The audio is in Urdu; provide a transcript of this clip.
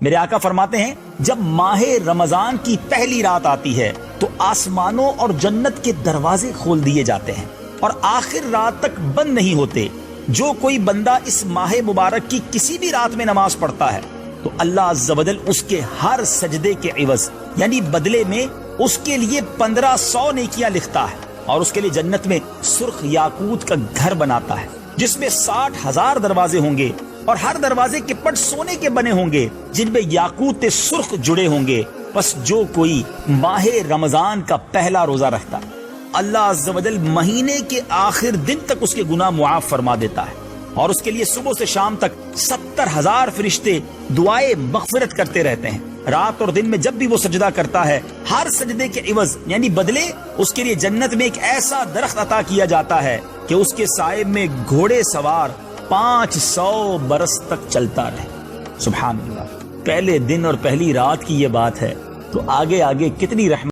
میرے آقا فرماتے ہیں جب ماہ رمضان کی پہلی رات آتی ہے تو آسمانوں اور جنت کے دروازے کھول دیے جاتے ہیں اور آخر رات تک بند نہیں ہوتے۔ جو کوئی بندہ اس ماہ مبارک کی کسی بھی رات میں نماز پڑھتا ہے تو اللہ عز و جل اس کے ہر سجدے کے عوض یعنی بدلے میں اس کے لیے 1500 نیکیاں لکھتا ہے اور اس کے لیے جنت میں سرخ یاقوت کا گھر بناتا ہے جس میں 60,000 دروازے ہوں گے اور ہر دروازے کے پٹ سونے کے بنے ہوں گے جن میں یاقوت سرخ جڑے ہوں گے۔ بس جو کوئی ماہ رمضان کا پہلا روزہ رکھتا ہے اللہ عز و جل مہینے کے آخر دن تک اس کے گناہ معاف فرما دیتا ہے اور اس کے لیے صبح سے شام تک 70,000 فرشتے دعائیں مغفرت کرتے رہتے ہیں۔ رات اور دن میں جب بھی وہ سجدہ کرتا ہے ہر سجدے کے عوض یعنی بدلے اس کے لیے جنت میں ایک ایسا درخت عطا کیا جاتا ہے کہ اس کے سائے میں گھوڑے سوار 500 برس تک چلتا رہے۔ سبحان اللہ، پہلے دن اور پہلی رات کی یہ بات ہے تو آگے آگے کتنی رحمت